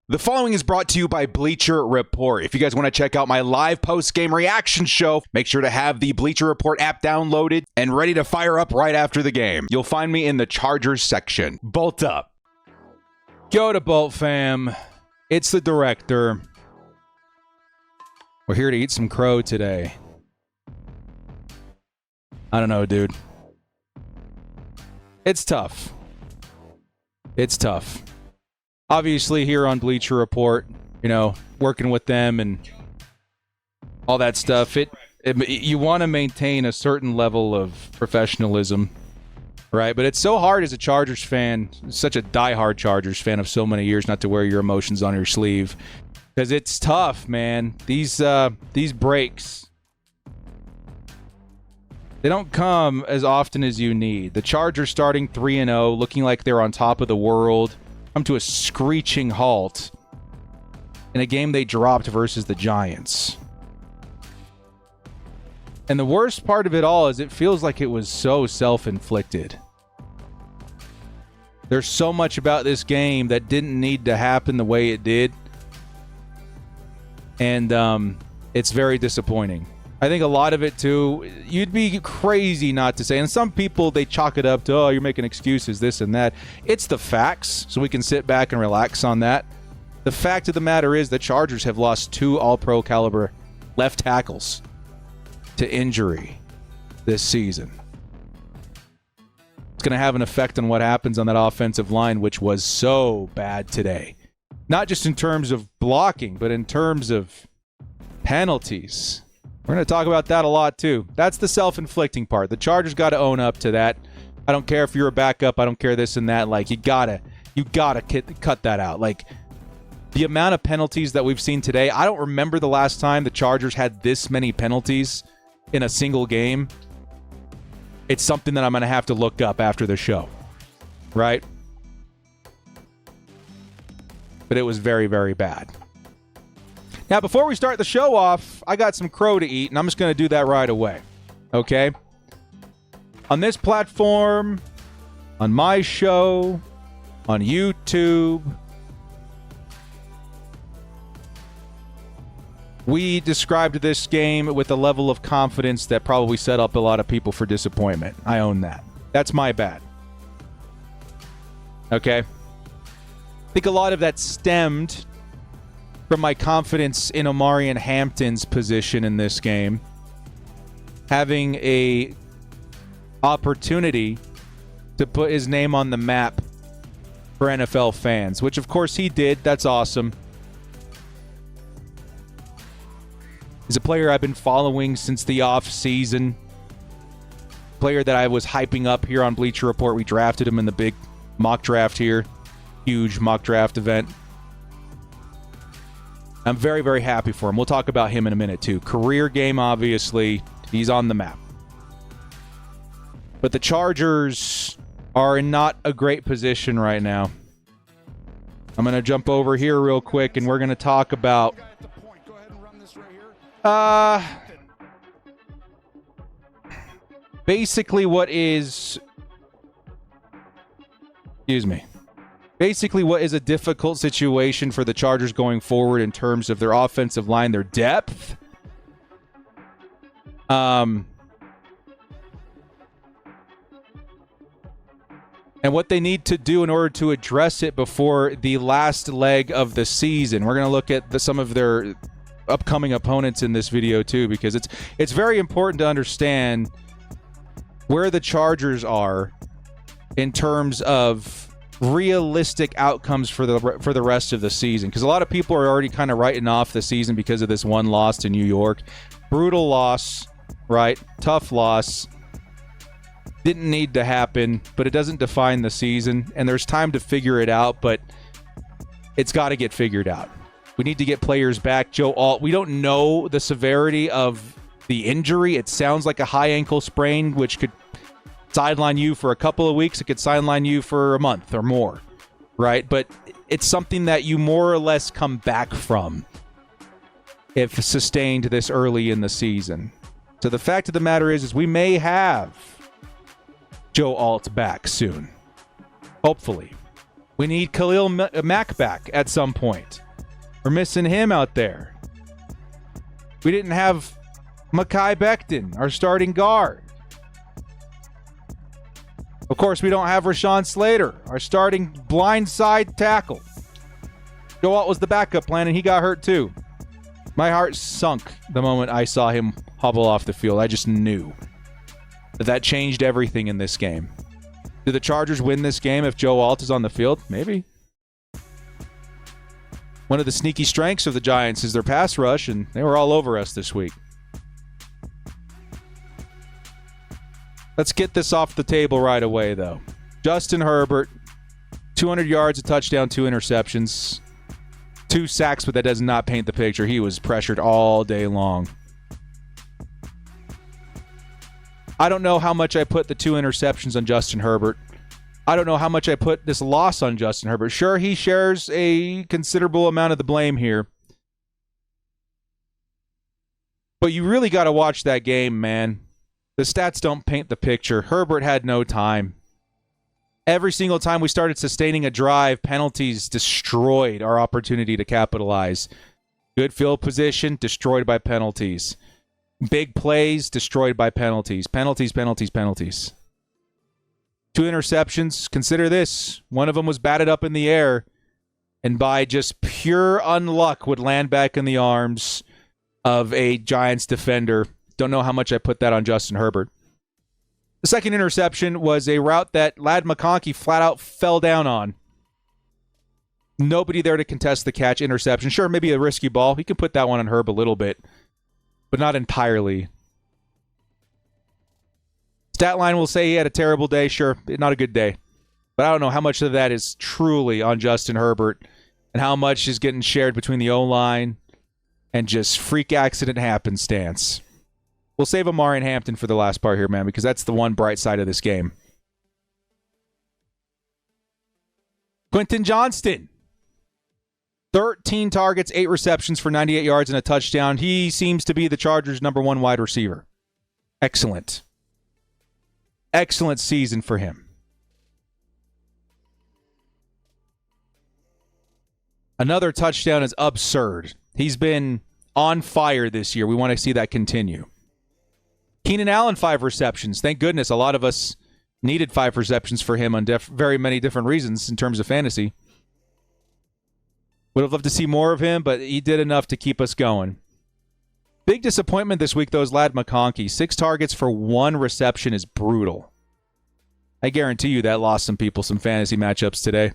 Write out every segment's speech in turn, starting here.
The following is brought to you by Bleacher Report. If you guys want to check out my live post-game reaction show, make sure to have the Bleacher Report app downloaded and ready to fire up right after the game. You'll find me in the Chargers section. Bolt up. Yo to Bolt fam. It's the director. We're here to eat some crow today. I don't know, dude. It's tough. It's tough. Obviously, here on Bleacher Report, you know, working with them and all that stuff, you want to maintain a certain level of professionalism, right? But it's so hard as a Chargers fan, such a diehard Chargers fan of so many years, not to wear your emotions on your sleeve, because it's tough, man. These breaks, they don't come as often as you need. The Chargers starting 3-0, looking like they're on top of the world, come to a screeching halt in a game they dropped versus the Giants. And the worst part of it all is it feels like it was so self-inflicted. There's so much about this game that didn't need to happen the way it did. And it's very disappointing. I think a lot of it, too, you'd be crazy not to say. And some people, they chalk it up to, oh, you're making excuses, this and that. It's the facts, so we can sit back and relax on that. The fact of the matter is the Chargers have lost 2 all-pro caliber left tackles to injury this season. It's going to have an effect on what happens on that offensive line, which was so bad today. Not just in terms of blocking, but in terms of penalties. We're going to talk about that a lot, too. That's the self-inflicting part. The Chargers got to own up to that. I don't care if you're a backup. I don't care this and that. Like, you gotta cut that out. Like, the amount of penalties that we've seen today, I don't remember the last time the Chargers had this many penalties in a single game. It's something that I'm going to have to look up after the show, right? But it was very, very bad. Now, before we start the show off, I got some crow to eat, and I'm just going to do that right away, okay? On this platform, on my show, on YouTube, we described this game with a level of confidence that probably set up a lot of people for disappointment. I own that. That's my bad. Okay? I think a lot of that stemmed from my confidence in Omarion Hampton's position in this game, having a opportunity to put his name on the map for NFL fans, which of course he did. That's awesome. He's a player I've been following since the off season. Player that I was hyping up here on Bleacher Report. We drafted him in the big mock draft here. Huge mock draft event. I'm very, very happy for him. We'll talk about him in a minute, too. Career game, obviously. He's on the map. But the Chargers are in not a great position right now. I'm going to jump over here real quick, and we're going to talk about basically what is... Excuse me. Basically, what is a difficult situation for the Chargers going forward in terms of their offensive line, their depth. And what they need to do in order to address it before the last leg of the season. We're going to look at some of their upcoming opponents in this video, too, because it's very important to understand where the Chargers are in terms of realistic outcomes for the rest of the season, because a lot of people are already kind of writing off the season because of this one loss to New York. Brutal loss, right? Tough loss. Didn't need to happen, but it doesn't define the season, and there's time to figure it out, but it's got to get figured out. We need to get players back. Joe Alt, we don't know the severity of the injury. It sounds like a high ankle sprain, which could sideline you for a couple of weeks. It could sideline you for a month or more, right? But it's something that you more or less come back from if sustained this early in the season. So the fact of the matter is we may have Joe Alt back soon. Hopefully. We need Khalil Mack back at some point. We're missing him out there. We didn't have Mekhi Becton, our starting guard. Of course, we don't have Rashawn Slater, our starting blindside tackle. Joe Alt was the backup plan, and he got hurt too. My heart sunk the moment I saw him hobble off the field. I just knew that changed everything in this game. Do the Chargers win this game if Joe Alt is on the field? Maybe. One of the sneaky strengths of the Giants is their pass rush, and they were all over us this week. Let's get this off the table right away, though. Justin Herbert, 200 yards, a touchdown, 2 interceptions, 2 sacks, but that does not paint the picture. He was pressured all day long. I don't know how much I put the 2 interceptions on Justin Herbert. I don't know how much I put this loss on Justin Herbert. Sure, he shares a considerable amount of the blame here. But you really got to watch that game, man. The stats don't paint the picture. Herbert had no time. Every single time we started sustaining a drive, penalties destroyed our opportunity to capitalize. Good field position, destroyed by penalties. Big plays, destroyed by penalties. Penalties. 2 interceptions. Consider this. One of them was batted up in the air, and by just pure unluck would land back in the arms of a Giants defender. Don't know how much I put that on Justin Herbert. The second interception was a route that Ladd McConkey flat out fell down on. Nobody there to contest the catch. Interception. Sure, maybe a risky ball. He can put that one on Herb a little bit, but not entirely. Stat line will say he had a terrible day. Sure, not a good day. But I don't know how much of that is truly on Justin Herbert and how much is getting shared between the O-line and just freak accident happenstance. We'll save Amari and Hampton for the last part here, man, because that's the one bright side of this game. Quentin Johnston. 13 targets, 8 receptions for 98 yards and a touchdown. He seems to be the Chargers' number 1 wide receiver. Excellent. Excellent season for him. Another touchdown is absurd. He's been on fire this year. We want to see that continue. Keenan Allen, 5 receptions. Thank goodness a lot of us needed 5 receptions for him on very many different reasons in terms of fantasy. Would have loved to see more of him, but he did enough to keep us going. Big disappointment this week, though, is Ladd McConkey. 6 targets for 1 reception is brutal. I guarantee you that lost some people some fantasy matchups today.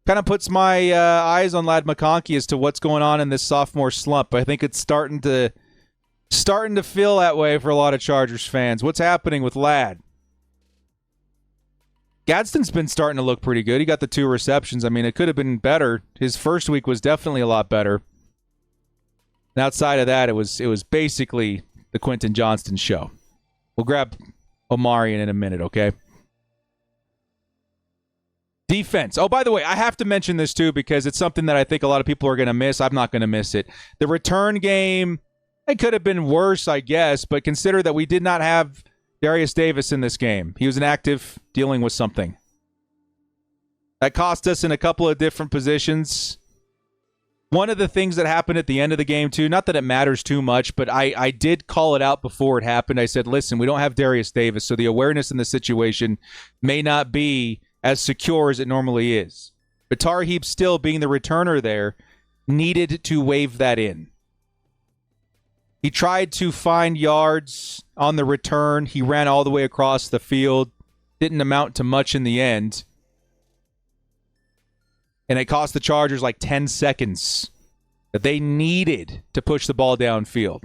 Kind of puts my eyes on Ladd McConkey as to what's going on in this sophomore slump. I think it's starting to feel that way for a lot of Chargers fans. What's happening with Ladd? Gadsden's been starting to look pretty good. He got the 2 receptions. I mean, it could have been better. His first week was definitely a lot better. And outside of that, it was basically the Quentin Johnston show. We'll grab Omari in a minute, okay? Defense. Oh, by the way, I have to mention this too because it's something that I think a lot of people are going to miss. I'm not going to miss it. The return game, it could have been worse, I guess, but consider that we did not have Darius Davis in this game. He was inactive, dealing with something. That cost us in a couple of different positions. One of the things that happened at the end of the game, too, not that it matters too much, but I did call it out before it happened. I said, listen, we don't have Darius Davis, so the awareness in the situation may not be as secure as it normally is. But Tarheeb, still being the returner there, needed to wave that in. He tried to find yards on the return. He ran all the way across the field. Didn't amount to much in the end. And it cost the Chargers like 10 seconds that they needed to push the ball downfield.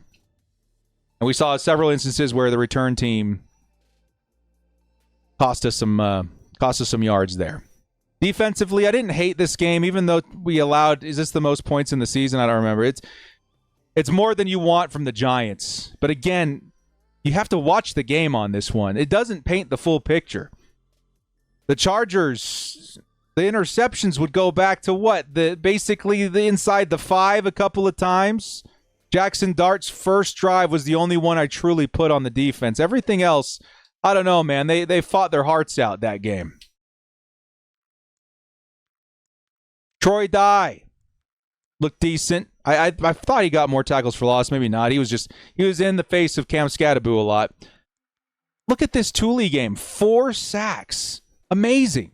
And we saw several instances where the return team cost us some yards there. Defensively, I didn't hate this game, even though we allowed, is this the most points in the season? I don't remember. It's more than you want from the Giants. But again, you have to watch the game on this one. It doesn't paint the full picture. The Chargers, the interceptions would go back to what? Basically the inside the 5 a couple of times. Jackson Dart's first drive was the only one I truly put on the defense. Everything else, I don't know, man. They fought their hearts out that game. Troy Dye looked decent. I thought he got more tackles for loss. Maybe not. He was in the face of Cam Scadaboo a lot. Look at this Thule game. 4 sacks. Amazing.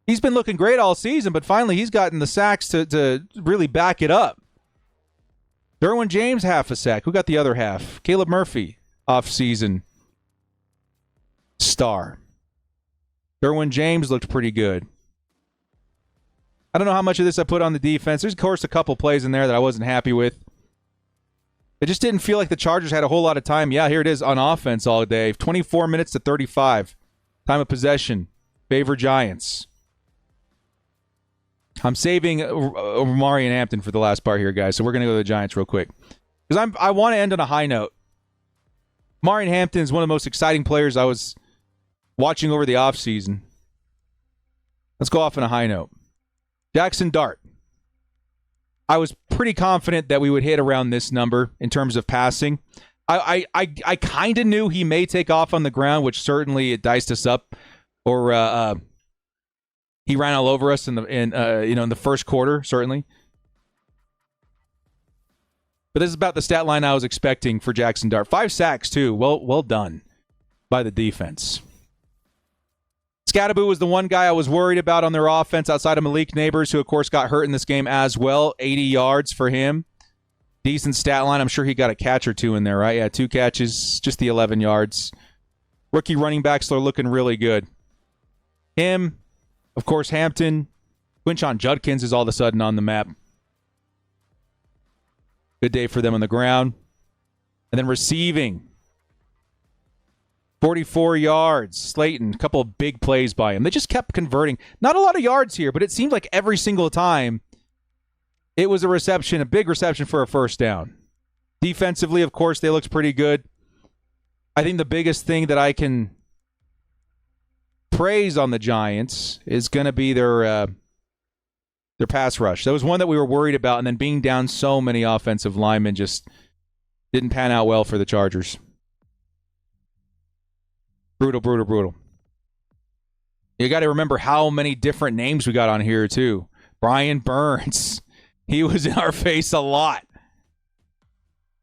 He's been looking great all season, but finally he's gotten the sacks to really back it up. Derwin James, half a sack. Who got the other half? Caleb Murphy, off-season star. Derwin James looked pretty good. I don't know how much of this I put on the defense. There's, of course, a couple plays in there that I wasn't happy with. It just didn't feel like the Chargers had a whole lot of time. Yeah, here it is on offense all day. 24 minutes to 35. Time of possession. Favor Giants. I'm saving Omari and Hampton for the last part here, guys, so we're going to go to the Giants real quick. Because I want to end on a high note. Omari and Hampton is one of the most exciting players I was watching over the offseason. Let's go off on a high note. Jackson Dart. I was pretty confident that we would hit around this number in terms of passing. I kind of knew he may take off on the ground, which certainly it diced us up. Or he ran all over us in the first quarter, certainly. But this is about the stat line I was expecting for Jackson Dart. 5 sacks, too. Well done by the defense. Scadaboo was the one guy I was worried about on their offense outside of Malik Neighbors, who, of course, got hurt in this game as well. 80 yards for him. Decent stat line. I'm sure he got a catch or 2 in there, right? Yeah, 2 catches, just the 11 yards. Rookie running backs are looking really good. Him, of course, Hampton. Quinshon Judkins is all of a sudden on the map. Good day for them on the ground. And then receiving. 44 yards. Slayton, a couple of big plays by him. They just kept converting. Not a lot of yards here, but it seemed like every single time it was a reception, a big reception for a first down. Defensively, of course, they looked pretty good. I think the biggest thing that I can praise on the Giants is going to be their pass rush. That was one that we were worried about, and then being down so many offensive linemen just didn't pan out well for the Chargers. Brutal. You got to remember how many different names we got on here, too. Brian Burns. He was in our face a lot.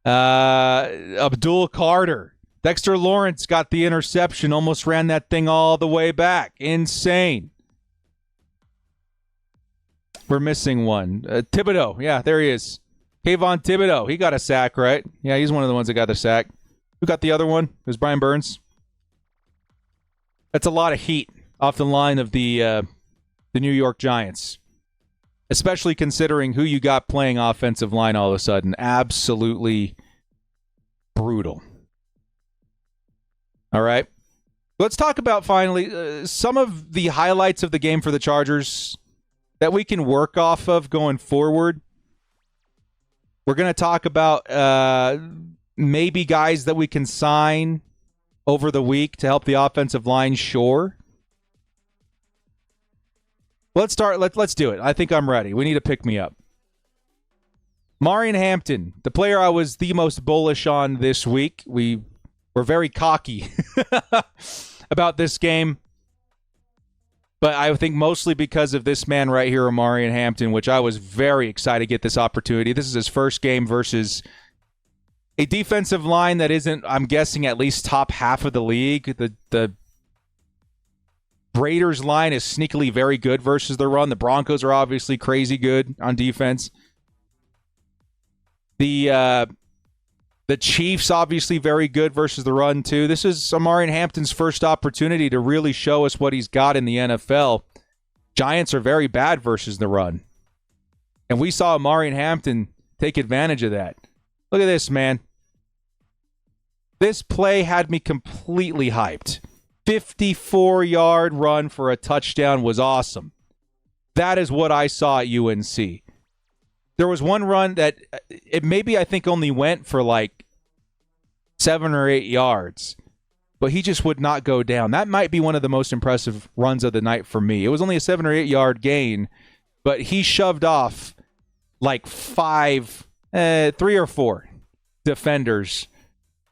Abdul Carter. Dexter Lawrence got the interception. Almost ran that thing all the way back. Insane. We're missing one. Thibodeau. Yeah, there he is. Kayvon Thibodeau. He got a sack, right? Yeah, he's one of the ones that got the sack. Who got the other one? It was Brian Burns. That's a lot of heat off the line of the New York Giants, especially considering who you got playing offensive line all of a sudden. Absolutely brutal. All right. Let's talk about, finally, some of the highlights of the game for the Chargers that we can work off of going forward. We're going to talk about maybe guys that we can sign over the week to help the offensive line, sure. Let's start. Let's do it. I think I'm ready. We need to pick me up. Marion Hampton, the player I was the most bullish on this week. We were very cocky about this game, but I think mostly because of this man right here, Marion Hampton, which I was very excited to get this opportunity. This is his first game versus a defensive line that isn't, I'm guessing, at least top half of the league. The Raiders line is sneakily very good versus the run. The Broncos are obviously crazy good on defense. The Chiefs obviously very good versus the run too. This is Omarion Hampton's first opportunity to really show us what he's got in the NFL. Giants are very bad versus the run. And we saw Omarion Hampton take advantage of that. Look at this, man. This play had me completely hyped. 54-yard run for a touchdown was awesome. That is what I saw at UNC. There was one run that it maybe I think only went for like 7 or 8 yards, but he just would not go down. That might be one of the most impressive runs of the night for me. It was only a 7 or 8 yard gain, but he shoved off like 3 or 4 defenders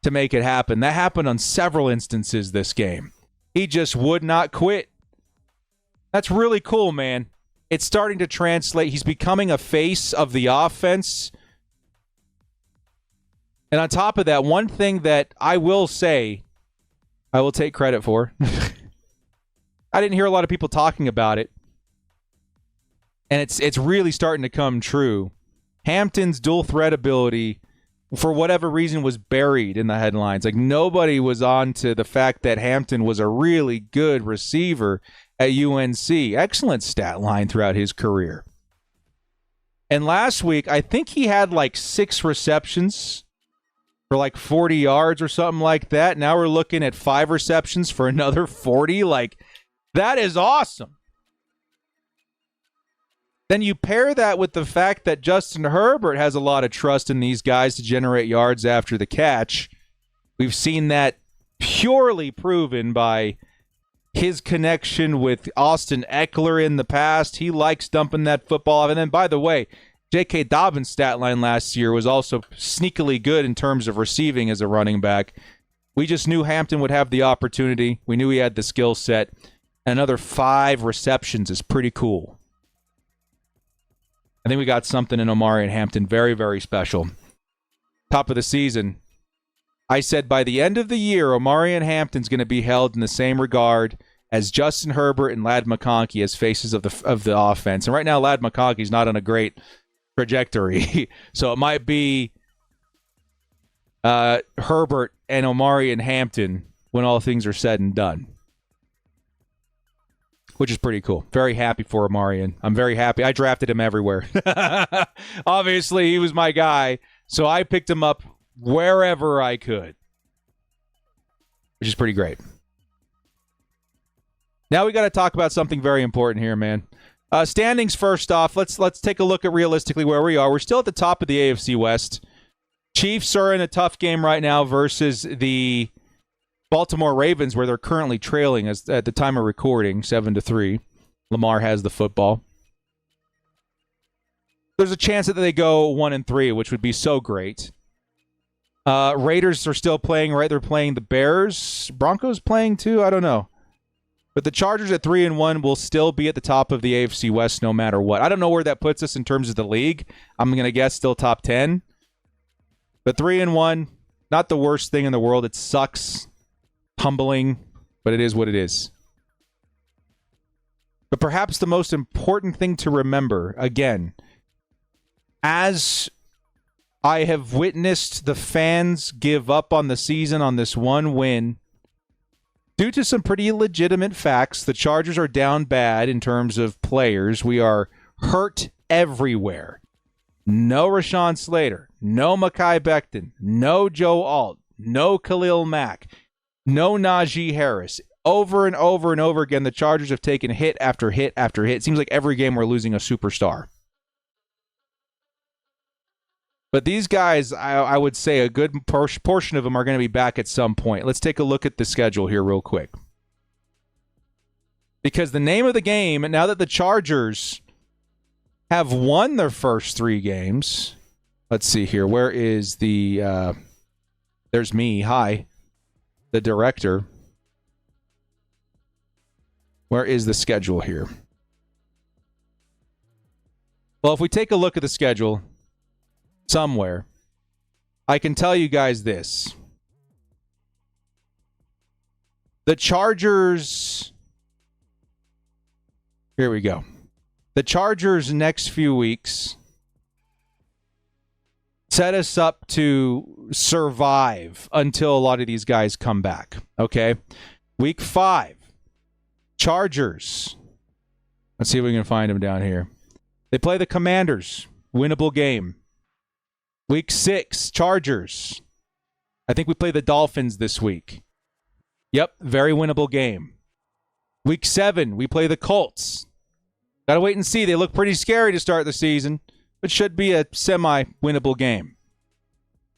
to make it happen. That happened on several instances this game. He just would not quit. That's really cool, man. it's starting to translate. He's becoming a face of the offense. And on top of that, one thing that I will say, I will take credit for. I didn't hear a lot of people talking about it. And it's really starting to come true. Hampton's dual threat ability, for whatever reason, was buried in the headlines. Like, nobody was on to the fact that Hampton was a really good receiver at UNC. Excellent stat line throughout his career. And last week, I think he had like 6 receptions for like 40 yards or something like that. Now we're looking at 5 receptions for another 40. Like, that is awesome. Then you pair that with the fact that Justin Herbert has a lot of trust in these guys to generate yards after the catch. We've seen that purely proven by his connection with Austin Eckler in the past. He likes dumping that football off. And then, by the way, J.K. Dobbins' stat line last year was also sneakily good in terms of receiving as a running back. We just knew Hampton would have the opportunity. We knew he had the skill set. Another 5 receptions is pretty cool. I think we got something in Omari and Hampton very, very special. Top of the season, I said by the end of the year, Omari and Hampton's going to be held in the same regard as Justin Herbert and Ladd McConkey as faces of the offense. And right now, Ladd McConkey's not on a great trajectory. So it might be Herbert and Omari and Hampton when all things are said and done. Which is pretty cool. Very happy for Omarion. I'm very happy. I drafted him everywhere. Obviously, he was my guy, so I picked him up wherever I could, which is pretty great. Now we got to talk about something very important here, man. Standings first off. Let's take a look at realistically where we are. We're still at the top of the AFC West. Chiefs are in a tough game right now versus the Baltimore Ravens, where they're currently trailing at the time of recording, 7-3. Lamar has the football. There's a chance that they go 1-3, which would be so great. Raiders are still playing, right? They're playing the Bears. Broncos playing too? I don't know. But the Chargers at 3-1 will still be at the top of the AFC West no matter what. I don't know where that puts us in terms of the league. I'm going to guess still top 10. But 3-1, not the worst thing in the world. It sucks. Humbling, but it is what it is. But perhaps the most important thing to remember, again, as I have witnessed the fans give up on the season on this one win, due to some pretty legitimate facts, the Chargers are down bad in terms of players. We are hurt everywhere. No Rashawn Slater, no Mekhi Becton, no Joe Alt, no Khalil Mack. No Najee Harris. Over and over and over again, the Chargers have taken hit after hit after hit. It seems like every game we're losing a superstar. But these guys, I would say a good portion of them are going to be back at some point. Let's take a look at the schedule here real quick. Because the name of the game, now that the Chargers have won their first 3 games, let's see here. Where is the... there's me. Hi. The director. Where is the schedule here? Well, if we take a look at the schedule somewhere, I can tell you guys this. The Chargers... Here we go. The Chargers' next few weeks set us up to survive until a lot of these guys come back. Okay? Week 5, Chargers. Let's see if we can find them down here. They play the Commanders. Winnable game. Week 6, Chargers. I think we play the Dolphins this week. Yep, very winnable game. Week 7, we play the Colts. Gotta wait and see. They look pretty scary to start the season, but should be a semi-winnable game.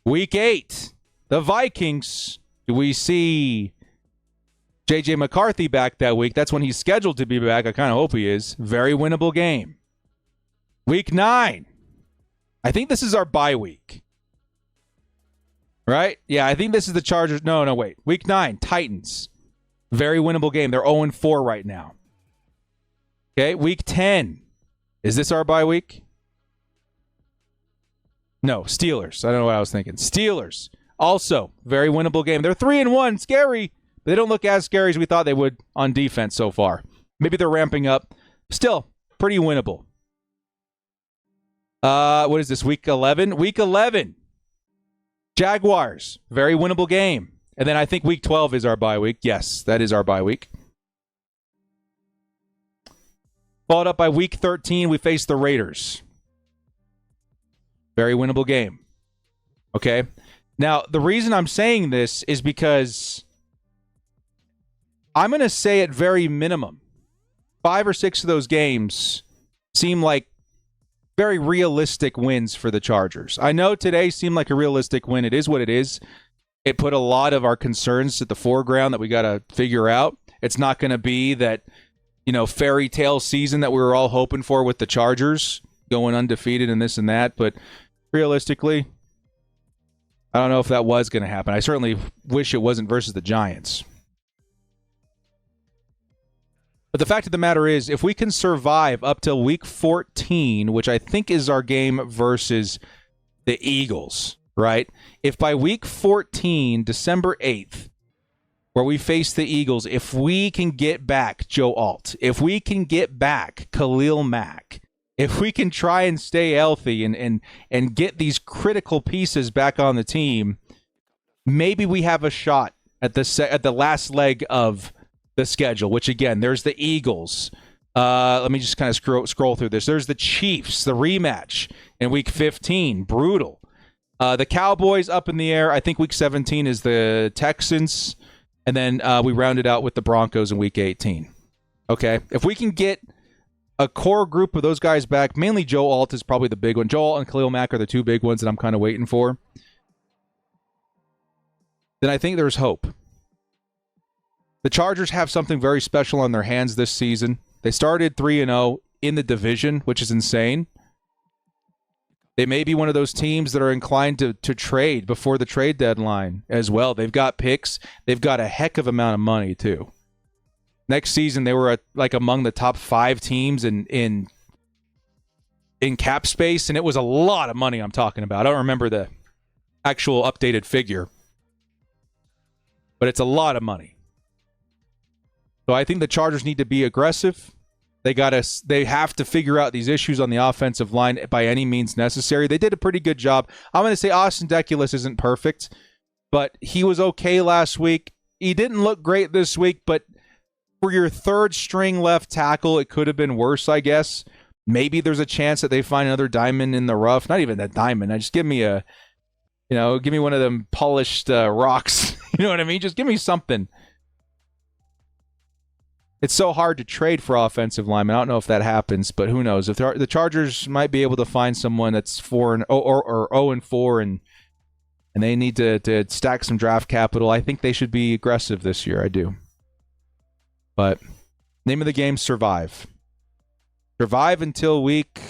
Week 8, the Vikings. Do we see J.J. McCarthy back that week? That's when he's scheduled to be back. I kind of hope he is. Very winnable game. Week 9. I think this is our bye week. Right? Yeah, I think this is the Chargers. No, wait. Week 9, Titans. Very winnable game. They're 0-4 right now. Okay, Week 10, Is this our bye week? No, Steelers. I don't know what I was thinking. Steelers. Also, very winnable game. They're 3-1. Scary. But they don't look as scary as we thought they would on defense so far. Maybe they're ramping up. Still, pretty winnable. What is this, week 11? Week 11. Jaguars. Very winnable game. And then I think week 12 is our bye week. Yes, that is our bye week. Followed up by week 13, we face the Raiders. Very winnable game. Okay? Now, the reason I'm saying this is because I'm going to say at very minimum, 5 or 6 of those games seem like very realistic wins for the Chargers. I know today seemed like a realistic win. It is what it is. It put a lot of our concerns at the foreground that we got to figure out. It's not going to be that, fairy tale season that we were all hoping for with the Chargers going undefeated and this and that. But realistically, I don't know if that was going to happen. I certainly wish it wasn't versus the Giants. But the fact of the matter is, if we can survive up till week 14, which I think is our game versus the Eagles, right? If by week 14, December 8th, where we face the Eagles, if we can get back Joe Alt, if we can get back Khalil Mack, if we can try and stay healthy and get these critical pieces back on the team, maybe we have a shot at the last leg of the schedule, which again, there's the Eagles. Let me just kind of scroll through this. There's the Chiefs, the rematch in week 15, brutal. The Cowboys up in the air. I think week 17 is the Texans. And then we round it out with the Broncos in week 18. Okay? If we can get a core group of those guys back, mainly Joe Alt is probably the big one. Joe Alt and Khalil Mack are the two big ones that I'm kind of waiting for. Then I think there's hope. The Chargers have something very special on their hands this season. They started 3-0 in the division, which is insane. They may be one of those teams that are inclined to trade before the trade deadline as well. They've got picks. They've got a heck of amount of money, too. Next season, they were among the top 5 teams in cap space, and it was a lot of money I'm talking about. I don't remember the actual updated figure, but it's a lot of money. So I think the Chargers need to be aggressive. They have to figure out these issues on the offensive line by any means necessary. They did a pretty good job. I'm going to say Austin Deculus isn't perfect, but he was okay last week. He didn't look great this week, but for your third string left tackle, it could have been worse, I guess. Maybe there's a chance that they find another diamond in the rough. Not even that diamond. Just give me give me one of them polished rocks. You know what I mean? Just give me something. It's so hard to trade for offensive linemen. I don't know if that happens, but who knows? If the Chargers might be able to find someone that's 0-4 and they need to stack some draft capital, I think they should be aggressive this year. I do. But name of the game: survive. Survive until week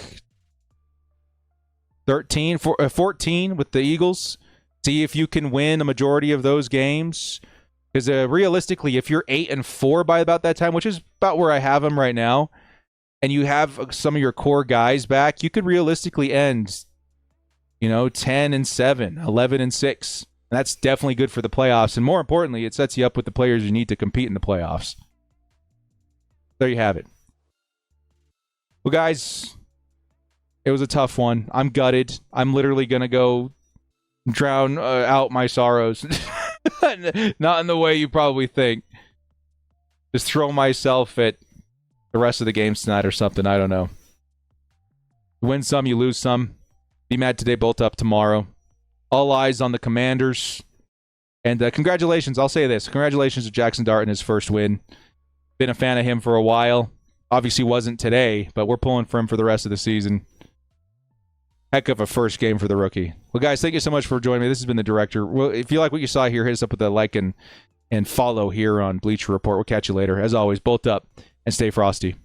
14 with the Eagles. See if you can win a majority of those games. Because realistically, if you're 8-4 by about that time, which is about where I have them right now, and you have some of your core guys back, you could realistically end, 10-7, 11-6. And that's definitely good for the playoffs. And more importantly, it sets you up with the players you need to compete in the playoffs. There you have it. Well, guys, it was a tough one. I'm gutted. I'm literally going to go drown out my sorrows. Not in the way you probably think. Just throw myself at the rest of the games tonight or something. I don't know. You win some, you lose some. Be mad today, bolt up tomorrow. All eyes on the Commanders. And congratulations. I'll say this. Congratulations to Jackson Dart in his first win. Been a fan of him for a while. Obviously wasn't today, but we're pulling for him for the rest of the season. Heck of a first game for the rookie. Well, guys, thank you so much for joining me. This has been the Director. Well, if you like what you saw here, hit us up with a like and follow here on Bleacher Report. We'll catch you later. As always, bolt up and stay frosty.